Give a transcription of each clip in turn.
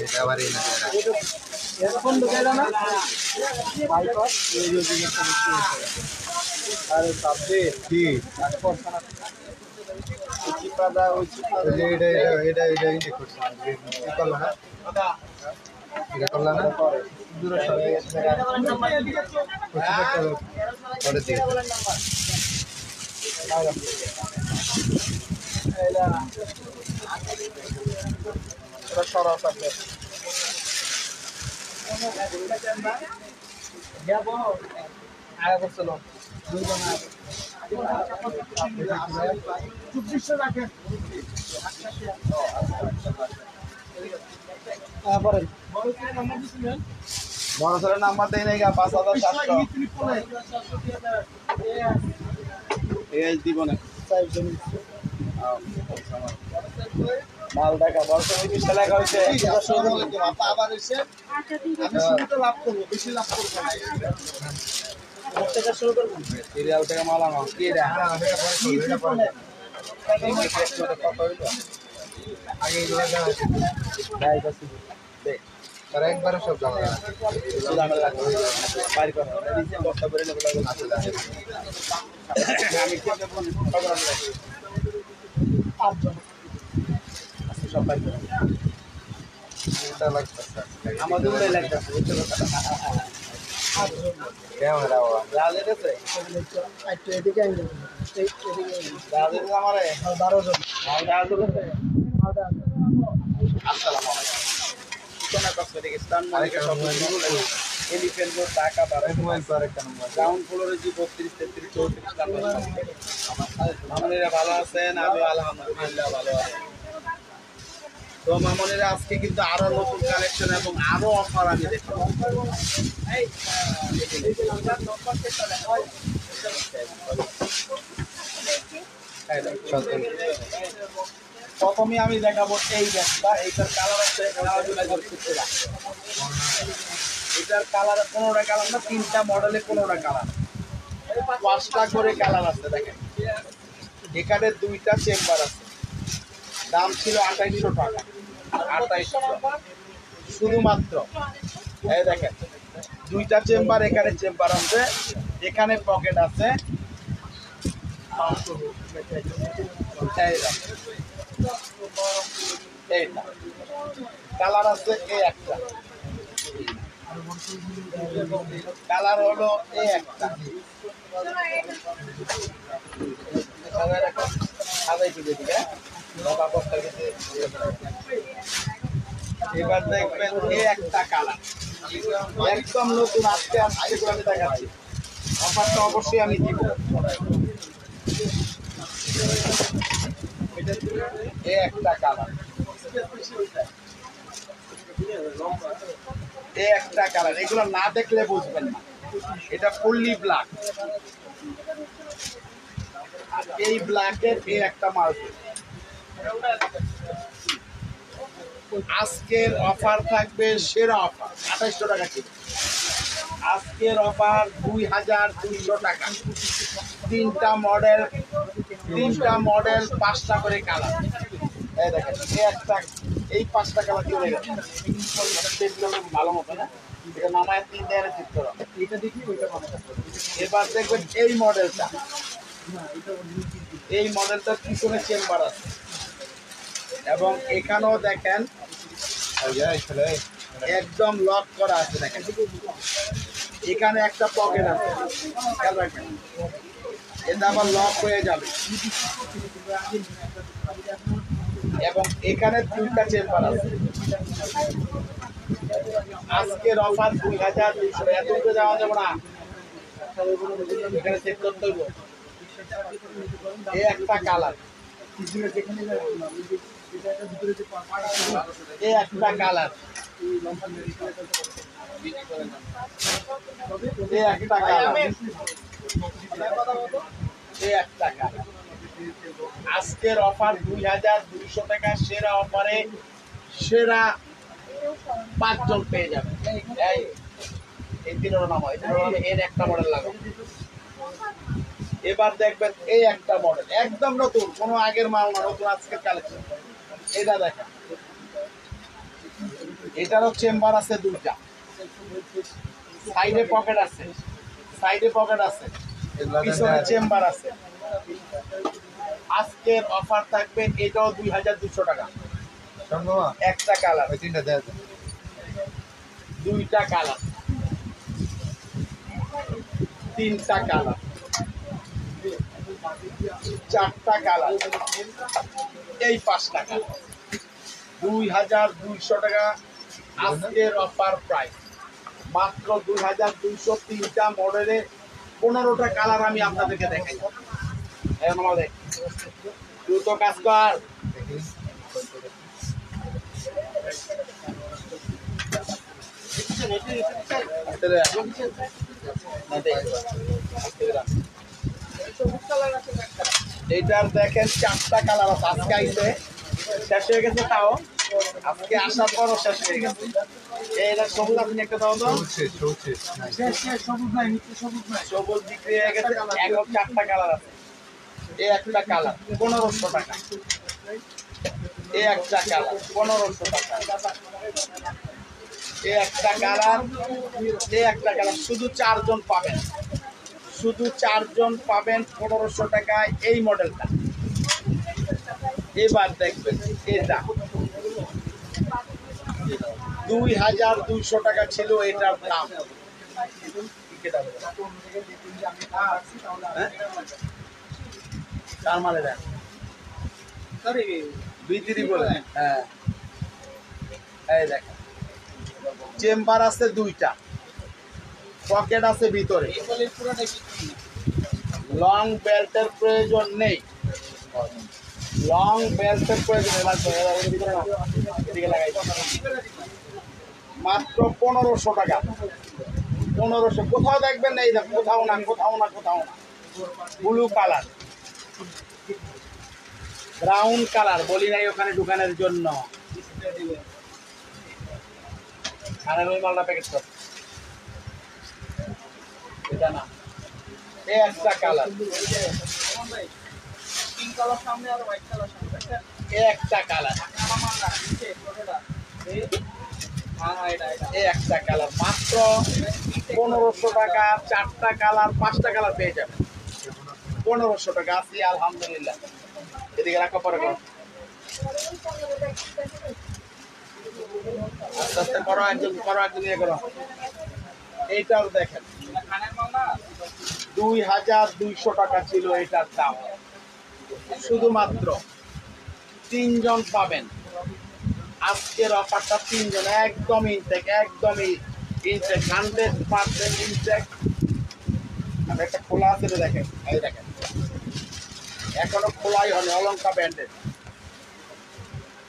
এটা আবার এই না এরকম ঢুকাইলো না বাইপাস এই যে জিনিসটা বেশি আরে সাবজেক্ট কি চিপাদা ওই চিপাদা এটা ইন্ডিক করছে কি করলো না এটা করলো না দূরে সরে পরে দিয়ে এটা সরা সাবজেক্ট আয়া করছিল দুইজন পরে বড় ছেলের নাম্বার দেয় নাই 5700 দিব না মাল দেখা বলছে ওই বিষয় লেখা হয়েছে আবার এসে আমি শুরুতে লাভ করবো বেশি লাভ করবো না শুরু করবো সিরিয়াল থেকে মাল আনো কি রে আগে এগুলো তারা একবারে সব জানা বাইর করা বস্তা করে নেবো আমি আটজন সব বাইর করা আমাদের লাগতেছে কেমন রাওয়া রাজের আছে একটু এদিকে রাজের আমারে 12 জন আসসালামু আলাইকুম কসমেটিক্স মালিকের সব এলিফ্যান্ট রোড ঢাকা 12 মোবাইল পর একটা নম্বর গ্রাউন্ড ফ্লোরে জি 32 33 34 নাম্বার মামুনিরা ভালো আছেন আমি আলহামদুলিল্লাহ ভালো আছি তো মামুনিরা আজকে কিন্তু আরো নতুন কালেকশন এবং আরো অফার আমি দেখাবো প্রথমে আমি দেখাবো এই ব্যাগটা এইটার কালার আছে এটার কালার 15টা কালার না 3টা মডেলে 15টা কালার 5টা করে কালার আছে দেখেন এখানে 2টা চেম্বার আছে দাম ছিল 2800 টাকা 2800 শুধুমাত্র এই দেখেন 2টা চেম্বার এখানে চেম্বার আছে এখানে পকেট আছে এইটা কালার আছে এই একটা কালার হলো এই একটা এবার দেখবেন এই একটা কালার একদম নতুন আজকে আমি দেখাচ্ছি অফারটা অবশ্যই আমি দিব এই একটা কালার এই একটা কালার এগুলো না দেখলে বুঝবেন না এটা ফুললি ব্ল্যাক এই ব্ল্যাকের এই একটা মাল আজকের অফার থাকবে সেরা অফার 2800 টাকা কিলো আজকের অফার 2200 টাকা 3টা মডেল 5টা করে কালার এই দেখেন এই একটা এই 5টা কালার চলে গেছে ভালো মতো না এটা নামায় 3 দেয়ারে ঠিক করো এটা দেখি ওইটা ভালো এবার দেখবেন এই মডেলটা এই মডেলটার পিছনে চেম্বার আছে এবং এখানেও দেখেন একদম লক করা আছে দেখেন এখানে একটা পকেট আছে খেয়াল রাখবেন এটা আবার লক হয়ে যাবে এবং এখানে 2টা চেম্বার আছে আজকের অফার 2200 এত উঠে যাওয়া যাবে না এখানে চেক করতে হইব এই একটা কালার এই একটা কালার এই একটা কালার এই একটা কালার আজকের অফার 2200 টাকা সেরা অফারে সেরা 5 জন পেয়ে যাবে এই তিনটা নাম হয় এর একটা মডেল লাগাবো এবার দেখবেন এই একটা মডেল একদম নতুন কোনো আগের মাল না নতুন আজকের কালেকশন এটা দেখেন এটারও চেম্বার আছে দুইটা, সাইডে পকেট আছে, সাইডে পকেট আছে, পিছনে চেম্বার আছে। আজকের অফার থাকবে এটাও 2200 টাকা। একটা কালার, দুইটা কালার, তিনটা কালার, চারটা কালার, এই 5টা কালার, 2200 টাকা আজকের অফার প্রাইস। মাত্র 2200, 3টা মডেলে 15টা কালার আমি আপনাদেরকে দেখাই। এখন আমাদের দ্রুত কাজ কর। এইটার দেখেন 4টা কালার আছে, আজকে আইছে শেষ হয়ে গেছে, তাও আজকে আসার পরও শেষ হয়ে গেছে। এইটা সবুজ, আপনি একটা দাও তো। সবুজ বিক্রি হয়ে গেছে, এখন 4টা কালার আছে। এই একটা কালার 1500 টাকা, এই একটা কালার 1500 টাকা, এই একটা কালার, এই একটা কালার। শুধু 4 জন পাবেন, শুধু 4 জন পাবেন 1500 টাকায় এই মডেলটা। এবার দেখবেন এটা 2200 টাকা ছিল এটার দাম। কার মালে দেন বিক্রি বলে? হ্যাঁ, এই দেখেন চেম্বার আছে দুইটা, পকেট আছে ভিতরে, লং বেল্টের প্রয়োজন নেই, লং বেল্টের প্রয়োজন মাত্র 1500 টাকা। 1500, কোথাও দেখবেন না, এই দেখ, কোথাও না, কোথাও না, কোথাও না। ব্লু কালার, ব্রাউন কালার, বলি নাই ওখানে দোকানের জন্য। আর ওই মালটা প্যাকেট কর, এটা না, এই একটা কালার, এই একটা কালার, এই একটা কালার। মাত্র 1500 টাকা, 4টা কালার, 5টা কালার পেয়ে যাবেন 1500 টাকা। আছি আলহামদুলিল্লাহ। এদিকে রাখো, পরে করো, আস্তে আস্তে করো, একজন করো, একজন ইয়ে করো। এইটাও দেখেন 2200 টাকা ছিল এটার দাম। শুধুমাত্র 3 জন পাবেন আজকের অফারটা, 3 জন, একদম ইনটেক, একদমই ইনটেক, 100% ইনটেক। আর একটা খোলা আছে, দেখেন, এই দেখেন এখনো খোলাই হয়নি, অলঙ্কা ব্র্যান্ডের।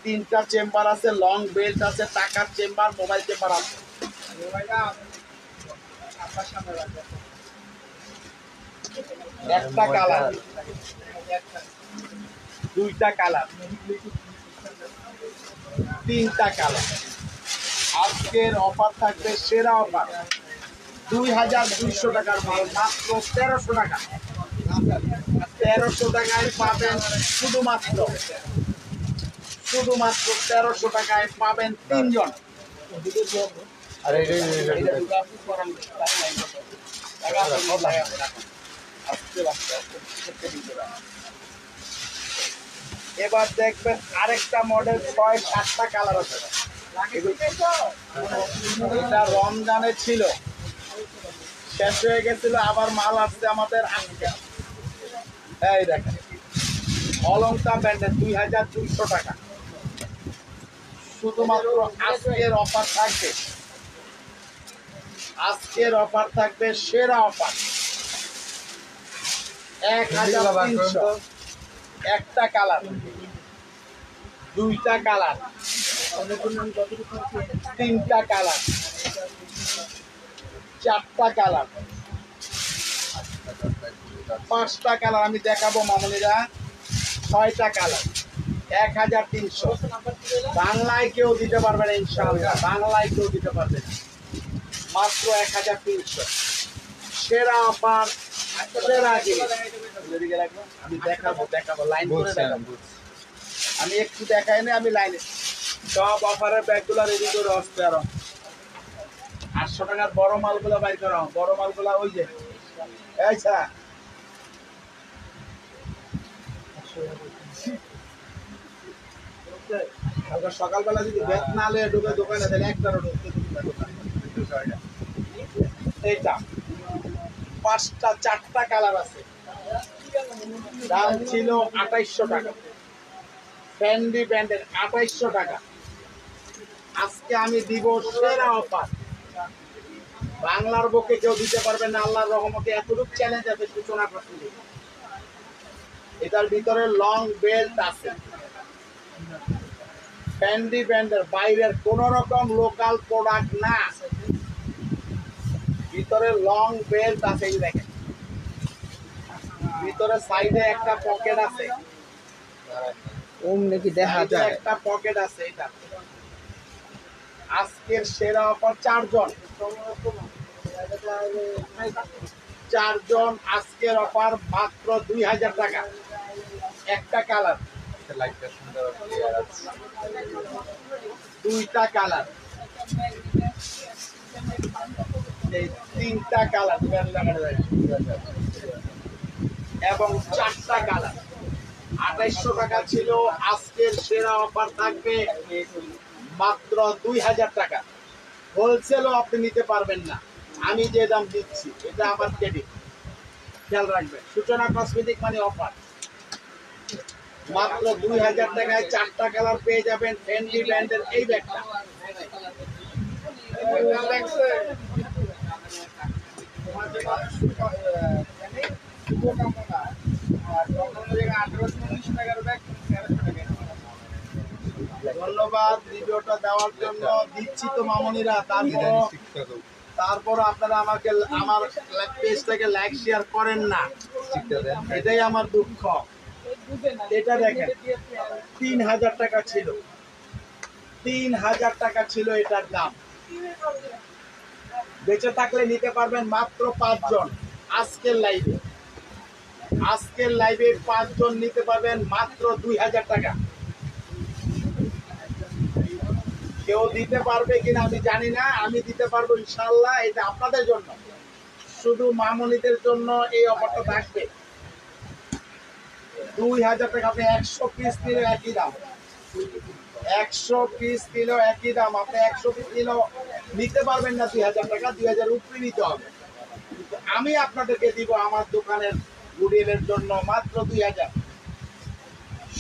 3টা চেম্বার আছে, লং বেল্ট আছে, টাকার চেম্বার, মোবাইল চেম্বার আছে। একটা কালার, দুইটা কালার, 3টা কালার। আজকের অফার থাকবে সেরা অফার, 2200 টাকার মাল মাত্র 1300 টাকা। 1300 টাকায় পাবেন, শুধুমাত্র 1300 টাকায় পাবেন 3 জন। এবার দেখবেন আরেকটা মডেল, 6-7টা কালার আছে। এটা রমজানে ছিল, শেষ হয়ে গেছিল, আবার মাল আসছে আমাদের আজকে। এই দেখেন অলঙ্কা ব্র্যান্ডের 2200 টাকা। শুধুমাত্র আজকের অফার থাকবে, আজকের অফার থাকবে সেরা অফার, 1300। একটা কালার, দুইটা কালার, 3টা কালার, 4টা কালার, 5টা কালার আমি দেখাবো মামুনিরা, 6টা কালার, 1300। বাংলায় কেউ দিতে পারবে না ইনশাআল্লাহ, বাংলায় কেউ দিতে পারবে না, মাত্র 1300। সেরা অফার, সেরা জিনিস। আমি দেখাবো লাইন করে দেখাবো, আমি একটু দেখাই না, আমি লাইনে সব অফারের ব্যাগগুলো রেডি করে আসতে আরো 800 টাকার বড় মালগুলো বাইর করো, বড় মালগুলো ওই যে এইছা কালকে সকালবেলা যদি ব্যাগ না লয়ে ঢুকে দোকানে তাহলে একটারও ঢুকতে দিবি না দোকানে। এইটা 5টা 4টা কালার আছে, দাম ছিল 2800 টাকা। ফ্যান্ডি ব্র্যান্ডের 2800 টাকা। আজকে আমি দিব সেরা অফার, বাংলার বুকে কেউ দিতে পারবে না। আল্লাহর রহমতে এতটুকু চ্যালেঞ্জ আছে সূচনা করতে। এটার ভিতরে লং বেল্ট আছে, ফ্যান্ডি ব্র্যান্ডের, বাইরের কোন রকম লোকাল প্রোডাক্ট না। ভিতরে লং বেল্ট আছে, এই দেখেন ভিতরে সাইডে একটা পকেট আছে, ওম নাকি দেখা সাইডে যায়। একটা পকেট আছে। এটা আজকের সেরা অফার, 4 জন আজকের অফার মাত্র 2000 টাকা। একটা কালার, লাইটটা সুন্দর ক্লিয়ার আছে। 2টা কালার, এই 3টা কালার এবং 4টা কালার। 2800 টাকা ছিল, আজকের সেরা অফার থাকবে মাত্র 2000 টাকা। হোলসেলও আপনি নিতে পারবেন না, আমি যে দাম দিচ্ছি এটা আমার ক্রেডিট, খেয়াল রাখবেন। সূচনা কসমেটিক মানে অফার, মাত্র 2000 টাকায় 4টা কালার পেয়ে যাবেন। ফ্যান্ডি ব্র্যান্ডের এই ব্যাগটা ধন্যবাদ ভিডিওটা দেওয়ার জন্য। দিচ্ছি তো মামনিরা, তারপর আপনারা আমাকে আমার পেজটাকে লাইক শেয়ার করেন না, এটাই আমার দুঃখ। এটা দেখেন 3000 টাকা ছিল, 3000 টাকা ছিল এটার দাম। বেঁচে থাকলে নিতে পারবেন মাত্র 5 জন। আজকের লাইভে 5 জন নিতে পারবেন মাত্র 2000 টাকা। কেউ দিতে পারবে কিনা আমি জানি না, আমি দিতে পারবো ইনশাআল্লাহ। এটা আপনাদের জন্য, শুধু মামনিদের জন্য এই অফারটা থাকবে। 2000 টাকা। আপনি 100 পিস নিলে একই দাম, 100 পিস নিলেও একই দাম। আপনি 100 পিস নিলেও নিতে পারবেন না 2000 টাকা, 2000 উপরে নিতে হবে। কিন্তু আমি আপনাদেরকে দিব আমার দোকানের গুডিলের জন্য মাত্র 2000।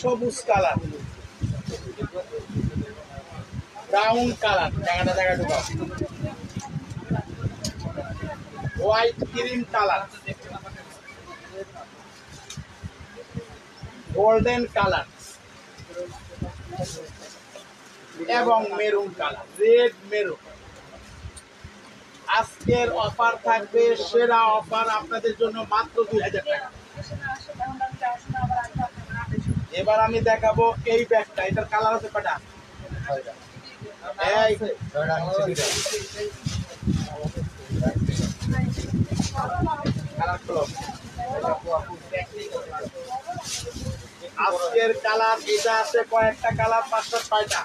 সবুজ কালার, ব্রাউন কালার, জায়গা ঢুকাও, white cream colour, golden colour এবং মেরুন কালার, রেড মেরুন। আজকের অফার থাকবে সেরা অফার আপনাদের জন্য মাত্র 2000 টাকা। এবার আমি দেখাবো এই ব্যাগটা, এটার কালার আছে কটা? এই কালার গুলো আজকের কালার, এটা আছে কয়েকটা কালার, 5টা 6টা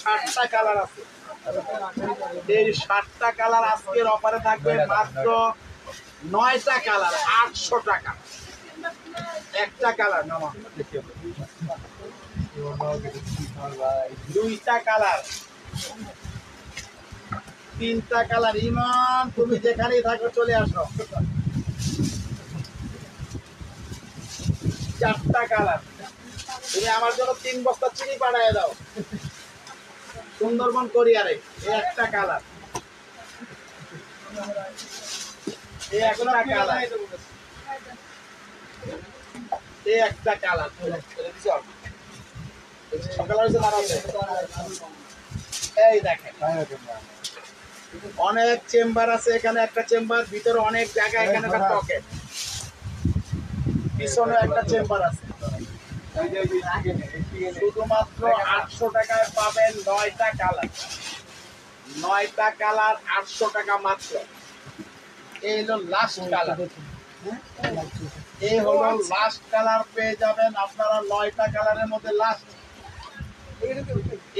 7টা কালার আছে। এই 7টা কালার আজকের অফারে থাকবে মাত্র 9টা কালার 800 টাকা। একটা কালার নামা, 2টা কালার, 3টা কালার। ইমান তুমি যেখানেই থাকো চলে আসো। 4টা কালার। তুমি আমার জন্য 3 বস্তা চিনি পাঠিয়ে দাও সুন্দরবন কোরিয়ারে। এই একটা কালার, এই একটা কালার, এই একটা কালার। সকালে হয়েছে দাঁড়াবে। এই দেখেন অনেক চেম্বার আছে, এখানে একটা চেম্বার, ভিতরে অনেক জায়গা, এখানে একটা পকেট, পিছনে একটা চেম্বার আছে। শুধুমাত্র 800 টাকায় পাবেন 9টা কালার, 9টা কালার 800 টাকা মাত্র। এই হলো লাস্ট কালার, এই হলো লাস্ট কালার পেয়ে যাবেন আপনারা 9টা কালারের মধ্যে লাস্ট।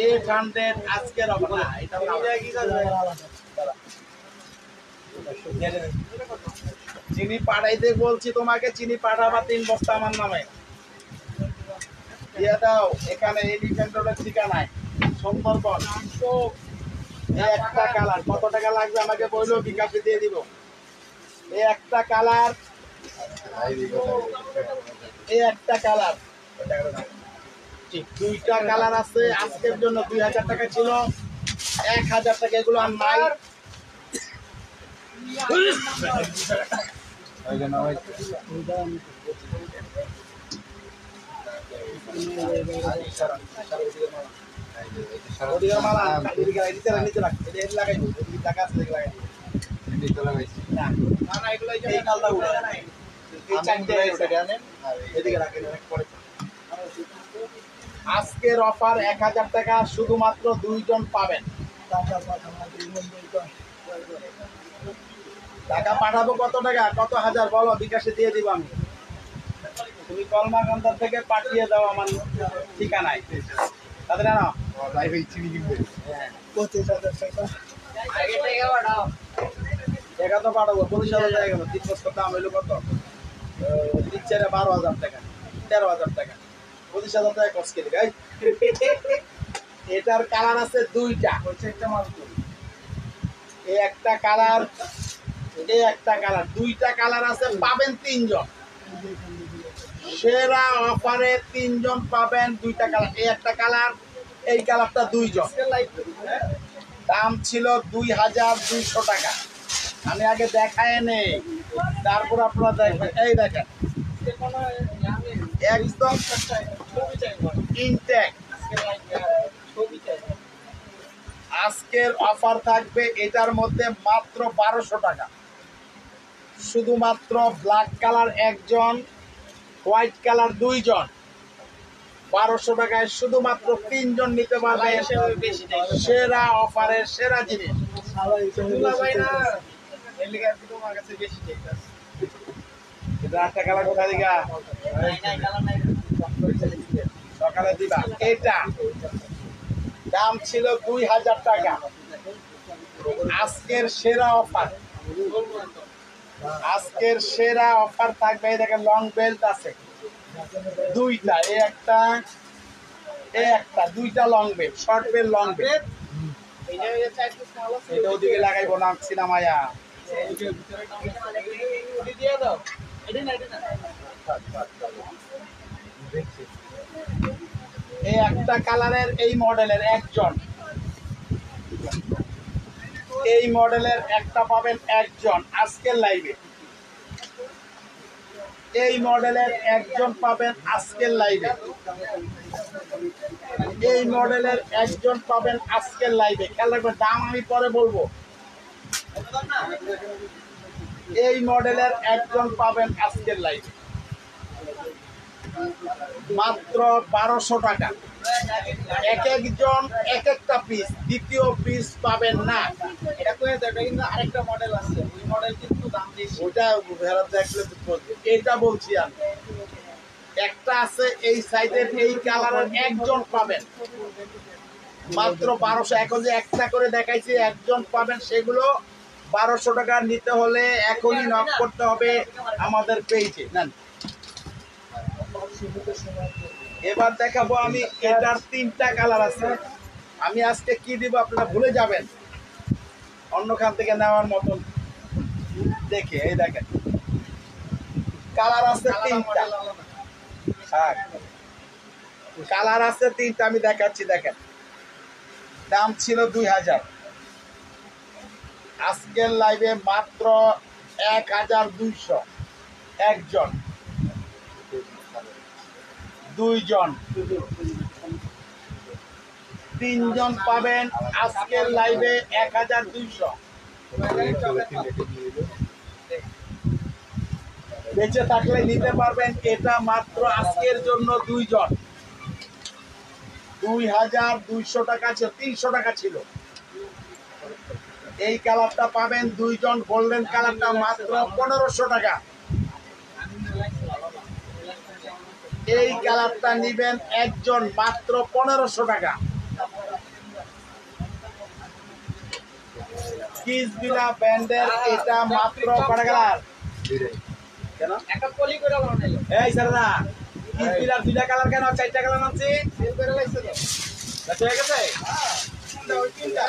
800 আজকের অফার না, এটা কি করবে? চিনি পাঠাইতে বলছি তোমাকে, চিনি পাঠাবা 3 বস্তা আমার নামে দিয়ে দাও। এখানে এলিফ্যান্ট রোডের ঠিকানায় সুন্দরবন। এই একটা কালার কত টাকা লাগবে আমাকে বললো, বিকাশে দিয়ে দিব। এই একটা কালার, এই একটা কালার, ঠিক 2টা কালার আছে আজকের জন্য। 2000 টাকা ছিল, 1000 টাকা এগুলো আর নাই। আজকের অফার 1000 টাকা, শুধুমাত্র 2 জন পাবেন। টাকা পাঠাবো কত টাকা, কত হাজার বলো, বিকাশে দিয়ে দিব আমি। তুমি কলমাকান্দার থেকে পাঠিয়ে দাও আমার ঠিকানায়, তাদের না টাকা তো পাঠাবো। 25,000 টাকা গেল, 3 বছর দাম হইলো কত, 12,000 টাকা, 13,000 টাকা, 25,000 টাকা খরচ করে গাই। এটার কালার আছে 2টা, এই একটা কালার, এই একটা কালার, 2টা কালার আছে, পাবেন 3 জন। সেরা অফারে 3 জন পাবেন, 2টা কালার। এই একটা কালার, এই কালারটা 2 জন। দাম ছিল 2200 টাকা। আমি আগে দেখায় নেই, তারপর আপনারা দেখবেন। এই দেখেন একদম ইনটেক। আজকের অফার থাকবে এটার মধ্যে মাত্র 1200 টাকা। শুধুমাত্র ব্ল্যাক কালার 1 জন, হোয়াইট কালার 2 জন। 1200 টাকায় শুধুমাত্র 3 জন নিতে পারবে। সেরা অফারের সেরা জিনিস। সকালে দিবা। এটা দাম ছিল 2000 টাকা। আজকের সেরা অফার, আজকের সেরা অফার থাকবে। এই দেখেন লং বেল্ট আছে 2টা, এই একটা, এই একটা, 2টা long belt, short belt, long belt. এটা ওদিকে লাগাইবো না সিনেমায়া। এই একটা কালারের, এই মডেলের 1 জন, এই মডেলের একটা পাবেন 1 জন আজকের লাইভে। এই মডেলের 1 জন পাবেন আজকের লাইভে। এই মডেলের 1 জন পাবেন আজকের লাইভে। খেয়াল রাখবেন, দাম আমি পরে বলবো। এই মডেলের 1 জন পাবেন আজকের লাইভে মাত্র 1200 টাকা। এক একজন এক একটা পিস, দ্বিতীয় পিস পাবেন না। এটা কিন্তু আরেকটা মডেল আছে, ওই মডেল কিন্তু দাম বেশি, ওটা ফেরত দেখলে বলবে। এটা বলছি আমি, একটা আছে এই সাইডের, এই কালারের 1 জন পাবেন মাত্র 1200। এখন যে একটা করে দেখাইছি 1 জন পাবেন, সেগুলো 1200 টাকা নিতে হলে এখনই নক করতে হবে আমাদের পেজে। নেন, এবার দেখাবো আমি। এটার 3টা কালার আছে। আমি আজকে কি দিব আপনারা ভুলে যাবেন, অন্য খান থেকে নেওয়ার মতন দেখে। এই দেখেন কালার আছে 3টা। হ্যাঁ, কালার আছে 3টা, আমি দেখাচ্ছি। দেখেন, দাম ছিল 2000, আজকের লাইভে মাত্র 1200। 1 জন, 2 জন, 3 জন পাবেন আজকের লাইভে 1200। বেঁচে থাকলে নিতে পারবেন। এটা মাত্র আজকের জন্য 2 জন। 2200 টাকা ছিল, 300 টাকা ছিল। এই কালারটা পাবেন 2 জন। গোল্ডেন কালারটা মাত্র 1500 টাকা। এই কালারটা নিবেন 1 জন মাত্র 1500 টাকা। কিসবিলা ব্র্যান্ডের এটা মাত্র কত কালার কেন একটা পলি করে বানাইলো এই সারদা কিসবিলার দুইটা কালার কেন চারটা কালার আছে সেল করে লাইছে তো আচ্ছা হয়ে গেছে ওই তিনটা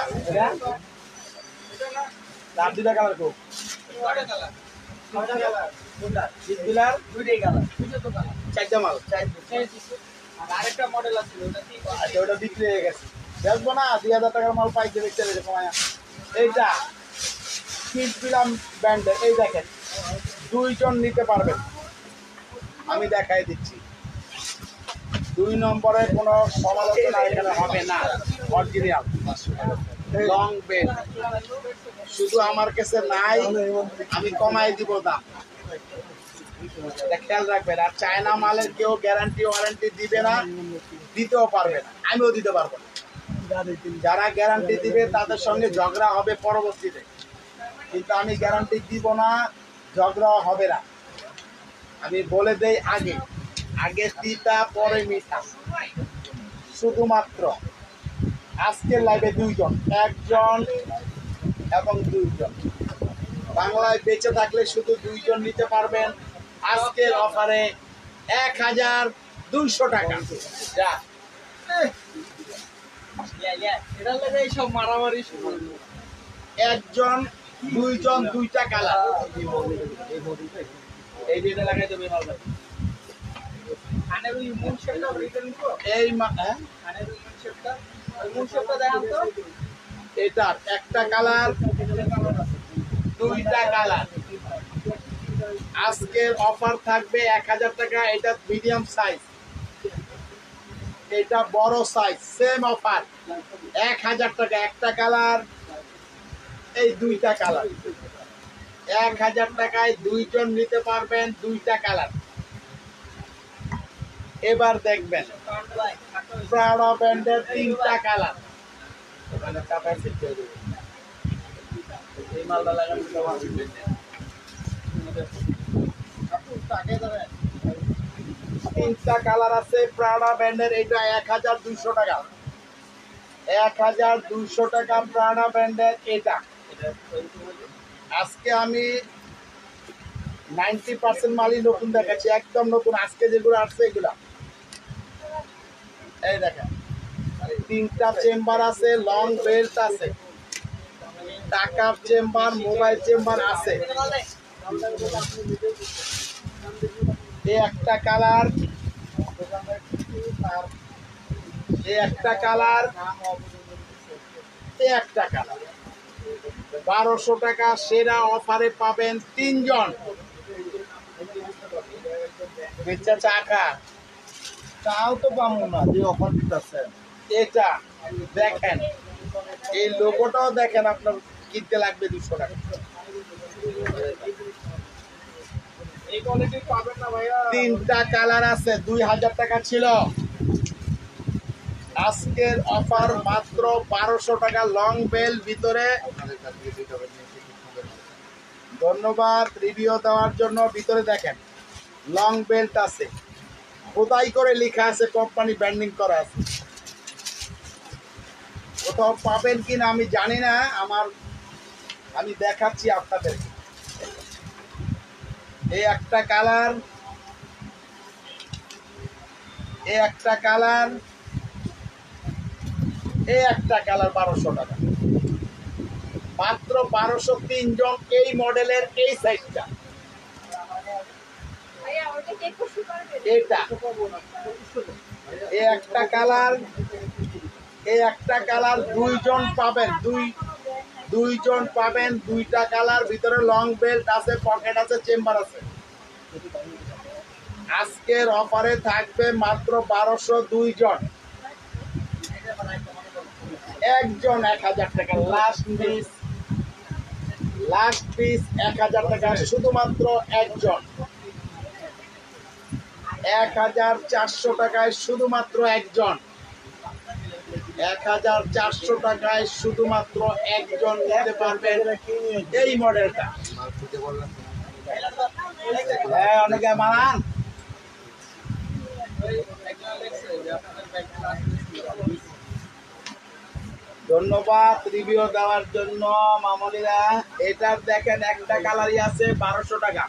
তার দুইটা কালার কো কয়টা কালার কয়টা কালার কোনটা কিসবিলার দুইটাই কালার দুইটা তো কালার চারটা মাল আর আরেকটা মডেল আছে ওটা কি আচ্ছা ওটা বিক্রি হয়ে গেছে দেখবো না 2000 টাকার মাল পাইতে দেখতে এরকম এইটা কিসবিলাম ব্র্যান্ডের এই দেখেন দুইজন নিতে পারবেন আমি দেখাই দিচ্ছি 2 নম্বরে কোনো সমালোচনা এখানে হবে না অরিজিনাল লং বেল শুধু আমার কাছে নাই আমি কমাই দিব দাম এটা খেয়াল রাখবেন আর চায়না মালের কেউ গ্যারান্টি ওয়ারেন্টি দিবে না দিতেও পারবে না আমিও দিতে পারবো না যারা গ্যারান্টি দিবে তাদের সঙ্গে ঝগড়া হবে পরবর্তীতে কিন্তু আমি গ্যারান্টি দিব না ঝগড়া হবে না আমি বলে দেই আগে আগে তিতা পরে মিঠা শুধুমাত্র আজকের লাইভে দুইজন একজন এবং দুইজন বাংলায় বেঁচে থাকলে শুধু দুইজন নিতে পারবেন আজকের অফারে 1200 টাকা যা এটা লাগে এই সব মারামারি শুরু হলো একজন দুইজন দুইটা কালার এই যেটা লাগাই দেবে মাল ভাই কানের ওই মুন শেপটা রিটার্ন কো এই কানের ওই মুন শেপটা ওই মুন শেপটা দেখান তো এটার একটা কালার দুইটা কালার আজকের অফার থাকবে 1000 টাকা এটা মিডিয়াম সাইজ এটা বড় সাইজ সেম অফার 1000 টাকা একটা কালার এই দুইটা কালার 1000 টাকায় দুইজন নিতে পারবেন দুইটা কালার এবার দেখবেন প্রাডা ব্র্যান্ডের তিনটা কালার ওখানে চাপায় সেট করে দেবেন এই মালটা লাগানো সবার তিনটা কালার আছে প্রাডা ব্র্যান্ডের এটা 1200 টাকা 1200 টাকা প্রাডা ব্র্যান্ডের এটা আজকে আমি 90% মালই নতুন দেখাচ্ছি একদম নতুন আজকে যেগুলো আসছে এগুলা এই দেখেন তিনটা চেম্বার আছে লং বেল্ট আছে টাকার চেম্বার মোবাইল চেম্বার আছে এই একটা কালার এই একটা কালার এই একটা কালার 1200 টাকা সেরা অফারে পাবেন তিনজন বেচা চাকা তাও তো পাবো না যে অফার দিতেছেন এটা দেখেন এই লোগোটাও দেখেন আপনার কিনতে লাগবে 200 টাকা এই কোয়ালিটি পাবেন না ভাইয়া তিনটা কালার আছে 2000 টাকা ছিল আজকের অফার মাত্র 1200 টাকা লং বেল ভিতরে ধন্যবাদ রিভিউ দেওয়ার জন্য ভিতরে দেখেন লং বেল্ট আছে খোদাই করে লেখা আছে কোম্পানি ব্র্যান্ডিং করা আছে কোথাও পাবেন কিনা আমি জানি না আমি দেখাচ্ছি আপনাদের এই একটা কালার এই একটা কালার এই একটা কালার 1200 টাকা মাত্র 1203 জন এই মডেলের এই সাইজটা এটা এই একটা কালার এই একটা কালার দুইজন পাবেন দুইজন পাবেন দুইটা কালার ভিতরে লং বেল্ট আছে পকেট আছে চেম্বার আছে আজকের অফারে থাকবে মাত্র 1202 জন একজন 1000 টাকা লাস্ট পিস 1000 টাকা শুধুমাত্র একজন 1400 টাকায় শুধুমাত্র একজন 1400 টাকায় শুধুমাত্র একজন নিতে পারবেন এই মডেলটা হ্যাঁ অনেকে মানান ধন্যবাদ রিভিউ দেওয়ার জন্য মামনিরা। এটার দেখেন একটা কালারই আছে 1200 টাকা,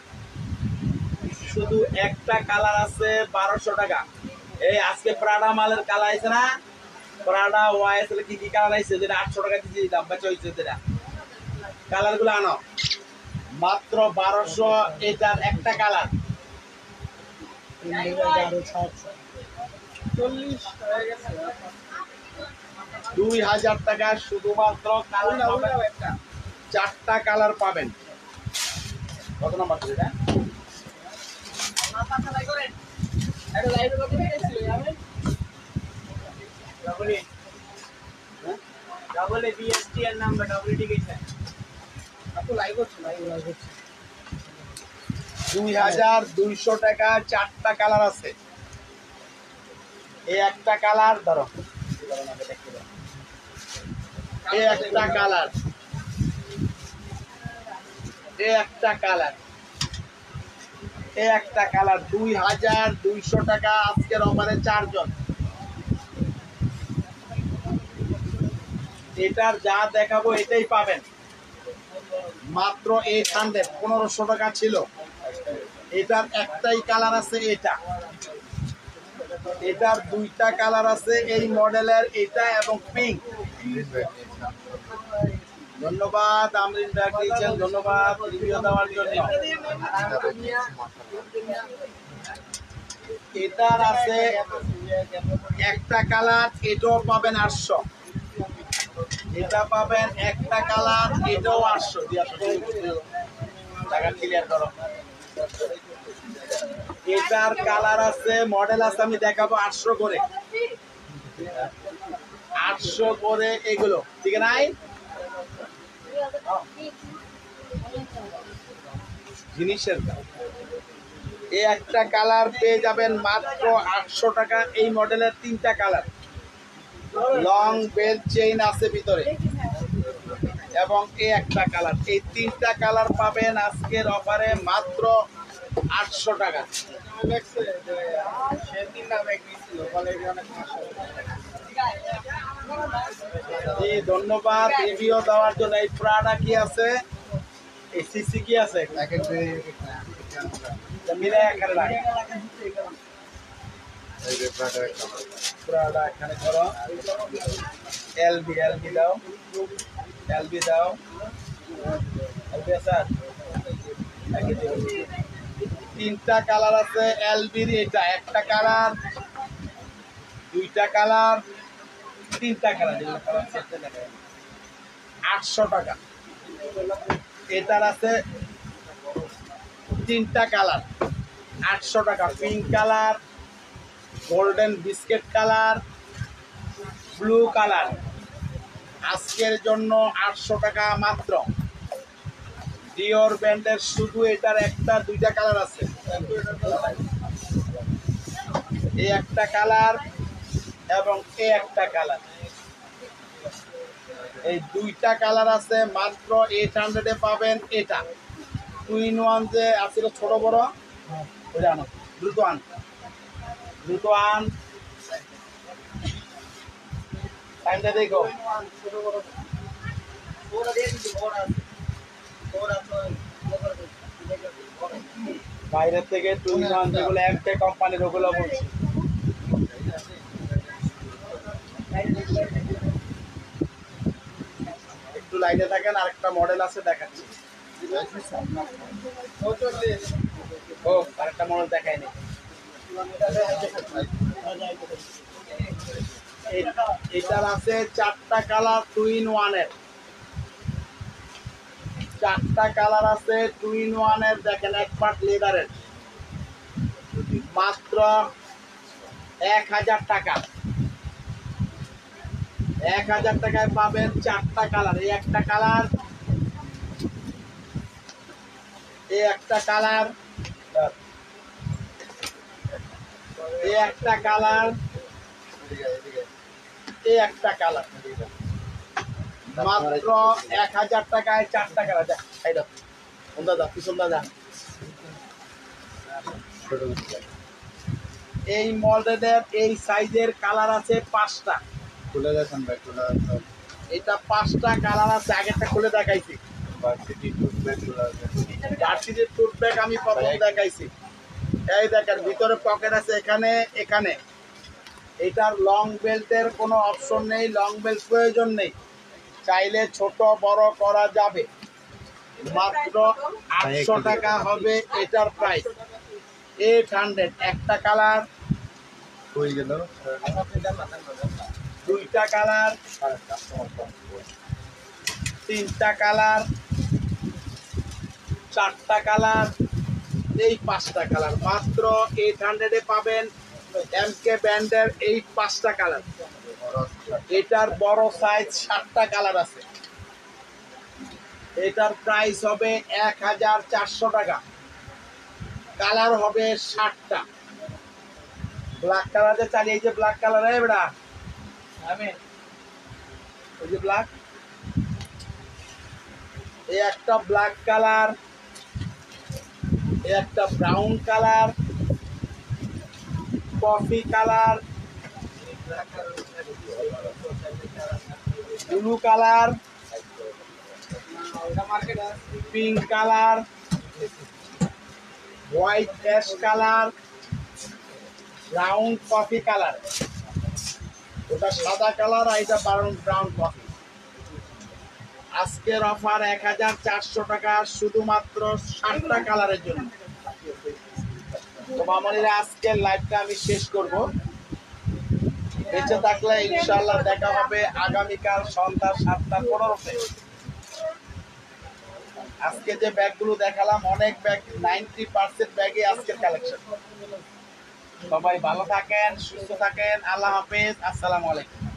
শুধু একটা কালার আছে 1200 টাকা। এই আজকে প্রাডা মালের কালার আছে না, প্রাডা ওয়াইএসএল কি কি কালার আছে যেটা 800 টাকা দিয়ে দাম বেচা হয়েছে, যেটা কালার গুলো আনো মাত্র 1200। এটার একটা কালার 2000 টাকা শুধুমাত্র কালার পাবেন, চারটা কালার পাবেন। কত নাম্বার এটা? ডবল এ বিএসটি এর নাম্বার ডবল টি গেছে আপু লাইভ হচ্ছে 2200 টাকা চারটা কালার আছে। এই একটা কালার ধরো, এই একটা কালার, এই একটা কালার, এই একটা কালার 2200 টাকা আজকের অফারে 4 জন। এটার যা দেখাবো এটাই পাবেন মাত্র 800। 1500 টাকা ছিল। এটার একটাই কালার আছে এটা, এটার দুইটা কালার আছে এই মডেলের, এটা এবং পিঙ্ক। ধন্যবাদ আমরিন ভাই দিয়েছেন, ধন্যবাদ রিভিউ দেওয়ার জন্য। এটার আছে একটা কালার, এটাও পাবেন 800। এটা পাবেন একটা কালার, এটাও 800 দিয়ে টাকা ক্লিয়ার করো। এটার কালার আছে, মডেল আছে, আমি দেখাবো 800 করে, 800 করে এগুলো, ঠিক নাই? জিনিসের এই একটা কালার পেয়ে যাবেন মাত্র 800 টাকা। এই মডেলের তিনটা কালার, লং বেল চেইন আছে ভিতরে, এবং এই একটা কালার, এই তিনটা কালার পাবেন আজকের অফারে মাত্র 800 টাকা। ধন্যবাদ রিভিউ দেওয়ার জন্য। এই প্রাডা কি আছে, এই সিসি কি আছে, মিলে এখানে লাগে। প্রাডা এখানে করো, এলবি এলবি দাও, এলবি দাও, এলবি স্যার তিনটা কালার আছে এলবির। এটা একটা কালার, দুইটা কালার, তিনটা কালার, 800 টাকা। এটার আছে তিনটা কালার, 800 টাকা। Pink colour, golden biscuit colour, blue colour. আজকের জন্য 800 টাকা মাত্র। ডিওর ব্র্যান্ডের শুধু এটার একটা দুইটা কালার আছে, এই একটা কালার এবং এই একটা কালার, এই দুইটা কালার আছে মাত্র 800 পাবেন। এটা 2 in 1 যে আছিল ছোট বড়, ওইটা আনো, দ্রুত আন, দ্রুত আন, টাইমটা দেখো। বাইরের থেকে 2 in 1 যেগুলো একটা কোম্পানির, ওগুলো বলছি। একটু লাইনে থাকেন, আরেকটা মডেল আছে দেখাচ্ছি। ও আরেকটা মডেল দেখায়নি। এটার আছে চারটা কালার 2 in 1 এর, চারটা কালার আছে 2 in 1 এর। দেখেন এক পার্ট লেদারের, মাত্র 1000 টাকা। 1000 টাকায় পাবেন চারটা কালার। এই একটা কালার, এই একটা কালার, এই একটা কালার, এই একটা কালার, মাত্র 1000 টাকায় চারটা কালার। এই দাও, দাদা পিছন দাদা। এই মডেলের এই সাইজের কালার আছে 5টা। খুলে দেখেন ভাই, খুলে এটা 5টা কালার আছে, আগেরটা খুলে দেখাইছি। ভার্সিটির টুথ ব্যাগ আমি প্রথম দেখাইছি। এই দেখেন ভিতরে পকেট আছে এখানে এখানে। এটার লং বেল্টের কোনো অপশন নেই, লং বেল্ট প্রয়োজন নেই, চাইলে ছোট বড় করা যাবে। মাত্র 800 টাকা হবে এটার প্রাইস। 800। একটা কালার, দুইটা কালার, তিনটা কালার, চারটা কালার, এই 5টা কালার। মাত্র 800 এ পাবেন এমকে ব্র্যান্ডের এই 5টা কালার। এটার বড় সাইজ 7টা কালার আছে। এটার প্রাইস হবে 1400 টাকা। কালার হবে 7টা। ব্ল্যাক কালারে চালিয়ে, এই যে ব্ল্যাক কালার, বেড়া আমি ওই যে ব্ল্যাক, এই একটা ব্ল্যাক কালার, এই একটা brown colour, coffee colour, blue colour, pink colour, white ash colour, brown coffee colour. ওটা সাদা কালার আর এটা ব্রাউন কফি। আজকের অফার 1400 টাকা শুধুমাত্র 7টা কালারের জন্য। তো মামনিরা আজকের লাইভটা আমি শেষ করব। বেঁচে থাকলে ইনশাআল্লাহ দেখা হবে আগামীকাল সন্ধ্যা 7:15-তে। আজকে যে ব্যাগগুলো দেখালাম অনেক ব্যাগ, 90% ব্যাগই আজকের কালেকশন। সবাই ভালো থাকেন, সুস্থ থাকেন, আল্লাহ হাফেজ, আসসালামু আলাইকুম।